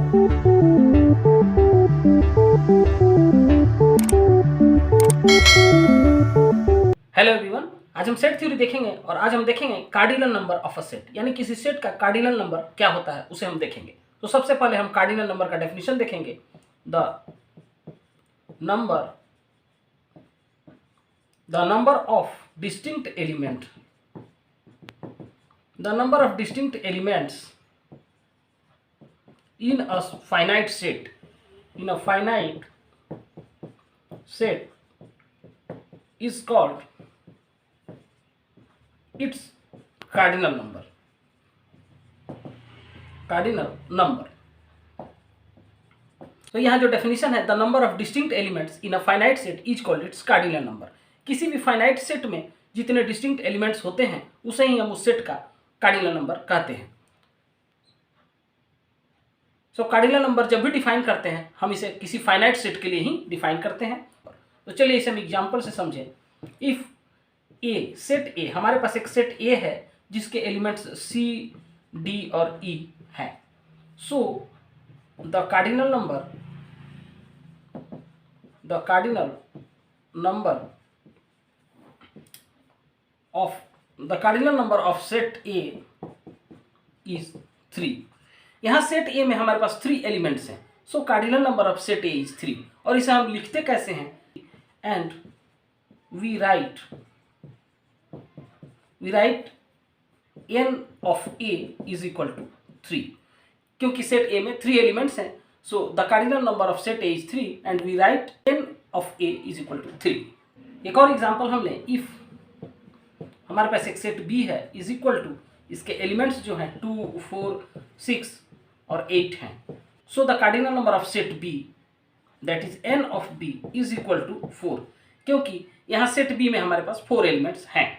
Hello everyone, आज हम set theory देखेंगे और आज हम देखेंगे cardinal number of a set, यानी किसी सेट का कार्डिनल नंबर क्या होता है उसे हम देखेंगे। तो सबसे पहले हम कार्डिनल नंबर का डेफिनेशन देखेंगे। The number of distinct elements in a finite set is called its cardinal number. तो यहाँ जो डेफिनेशन है, the number of distinct elements in a finite set is called its cardinal number. किसी भी finite set में जितने distinct elements होते हैं उसे ही हम उस सेट का कार्डिनल नंबर कहते हैं। सो कार्डिनल नंबर जब भी डिफाइन करते हैं हम इसे किसी फाइनाइट सेट के लिए ही डिफाइन करते हैं। तो चलिए इसे हम एग्जांपल से समझें। इफ ए, सेट ए, हमारे पास एक सेट ए है जिसके एलिमेंट्स सी, डी और ई हैं। So the cardinal number of set A is 3। यहाँ सेट ए में हमारे पास 3 एलिमेंट्स हैं। So cardinal number of set A is 3। और इसे हम लिखते कैसे हैं? And we write n of A is equal to 3। क्योंकि सेट ए में 3 एलिमेंट्स हैं, so the cardinal number of set A is 3 and we write n of A is equal to 3। एक और एग्जांपल हम लें। इफ हमारे पास एक सेट बी है इज इक्वल टू, इसके एलिमेंट्स जो हैं 2, 4, 6 और 8 हैं। So the cardinal number of set B that is n of B is equal to 4। क्योंकि यहाँ सेट बी में हमारे पास 4 एलिमेंट्स हैं।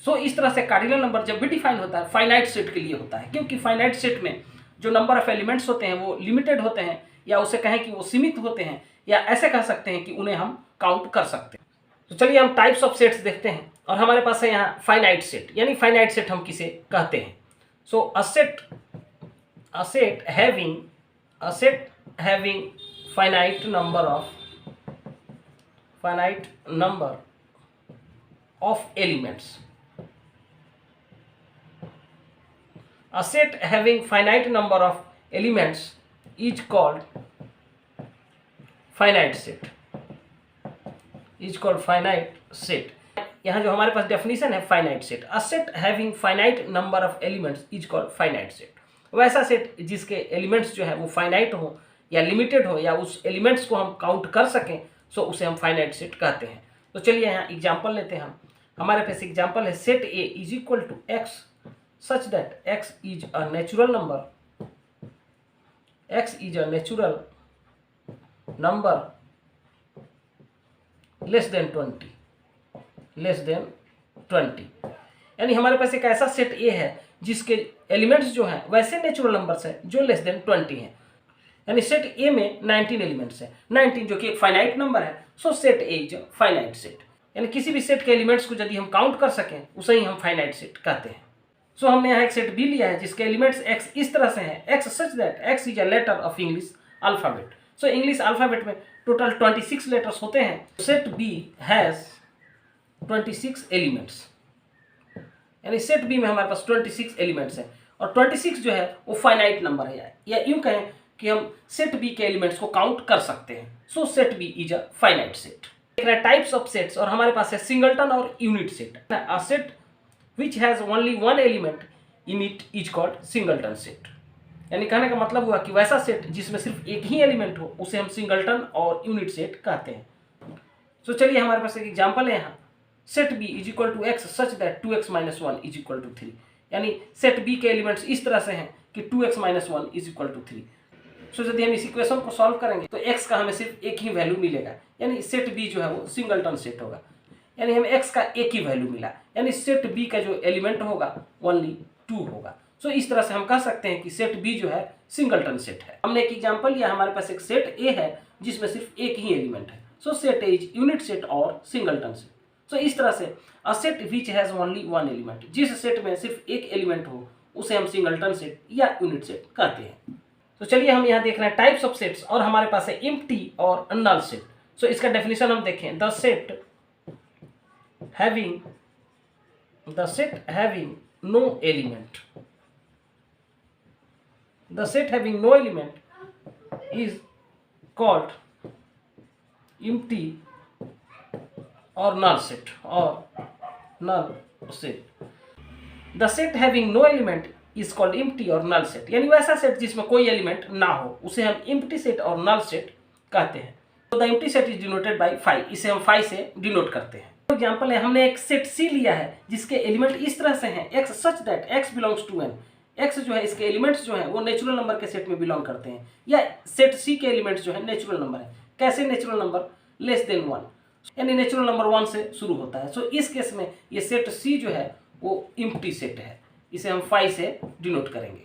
सो इस तरह से कार्डिनल नंबर जब भी डिफाइन होता है फाइनाइट सेट के लिए होता है, क्योंकि फाइनाइट सेट में जो नंबर ऑफ एलिमेंट्स होते हैं वो लिमिटेड होते हैं, या उसे कहें कि वो सीमित होते हैं, या ऐसे कह सकते हैं कि उन्हें हम काउंट कर सकते हैं। तो चलिए हम टाइप्स ऑफ सेट्स देखते हैं। और हमारे पास है यहाँ फाइनाइट सेट, यानी फाइनाइट सेट हम किसे कहते हैं। So a set having finite number of elements. A set having finite number of elements is called finite set. यहाँ जो हमारे पास डेफिनेशन है finite set, a set having finite number of elements is called finite set. वैसा set जिसके elements जो है वो finite हो या लिमिटेड हो, या उस एलिमेंट्स को हम काउंट कर सकें, सो उसे हम फाइनाइट सेट कहते हैं। तो चलिए यहाँ एग्जाम्पल लेते हैं हम। हमारे पास एग्जाम्पल है set A is equal to x such that x is a natural number less than 20। यानी हमारे पास एक ऐसा सेट ए है जिसके एलिमेंट्स जो हैं वैसे नेचुरल नंबर्स हैं जो लेस देन 20 हैं। यानी सेट ए में 19 एलिमेंट्स हैं, 19 जो कि एक फाइनाइट नंबर है। सो set A is finite set. यानी किसी भी सेट के एलिमेंट्स को यदि हम काउंट कर सकें उसे ही हम फाइनाइट सेट कहते हैं। सो हमने यहाँ एक सेट बी लिया है जिसके एलिमेंट्स x इस तरह से हैं, x such that x is a letter of English alphabet. So English alphabet में टोटल 26 लेटर्स होते हैं। Set B has 26 elements. यानी सेट बी में हमारे पास 26 एलिमेंट्स हैं, और 26 जो है वो फाइनाइट नंबर है, या यूँ कहें कि हम सेट बी के एलिमेंट्स को काउंट कर सकते हैं। So set B is a finite set. देख रहे हैं टाइप्स ऑफ सेट्स, और हमारे पास है सिंगलटन और unit set. A set which has only one element in it is called singleton set। यानी कहने का मतलब हुआ कि वैसा सेट जिसमें सिर्फ एक ही एलिमेंट हो उसे हम सिंगलटन और यूनिट सेट कहते हैं। सो चलिए हमारे पास एक एग्जांपल है यहाँ। Set B is equal to x such that 2x - 1 is equal to 3। यानी सेट बी के एलिमेंट्स इस तरह से हैं कि 2x - 1 इज इक्वल टू 3। सो यदि हम इस इक्वेशन को सॉल्व करेंगे तो x का हमें सिर्फ एक ही वैल्यू मिलेगा, यानी सेट बी जो है वो सिंगलटन सेट होगा। यानी हमें x का एक ही वैल्यू मिला, यानी सेट b का जो एलिमेंट होगा ओनली 2 होगा। सो इस तरह से हम कह सकते हैं कि सेट b जो है सिंगलटन सेट है। हमने एक एग्जांपल लिया, हमारे पास एक सेट a है जिसमें सिर्फ एक ही एलिमेंट है। सो set a is unit set और सिंगलटन सेट। सो इस तरह से a set which has only one element, जिस सेट में सिर्फ एक एलिमेंट हो उसे हम सिंगलटन सेट या यूनिट सेट कहते हैं। तो चलिए हम यहाँ देख रहे हैं टाइप्स ऑफ सेट्स और हमारे पास है एम्प्टी और नल सेट। सो इसका डेफिनेशन हम देखें, the set having no element, the set having no element is called empty और null set, the set having no element is called empty और नल सेट, यानी वैसा सेट जिसमें कोई एलिमेंट ना हो उसे हम एम्प्टी सेट और नल सेट कहते हैं। तो the empty set is denoted by 5, इसे हम 5 से डिनोट करते हैं। एग्जाम्पल है, हमने एक सेट सी लिया है जिसके एलिमेंट इस तरह से हैं, x such that x belongs to n, x जो है इसके एलिमेंट्स जो हैं वो नेचुरल नंबर के सेट में बिलोंग करते हैं, या सेट सी के एलिमेंट्स जो है नेचुरल नंबर है। कैसे नेचुरल नंबर? लेस देन 1, यानी नेचुरल नंबर 1 से शुरू होता है। सो इस केस में ये सेट सी जो है वो एम्प्टी सेट है, इसे हम 5 से डिनोट करेंगे।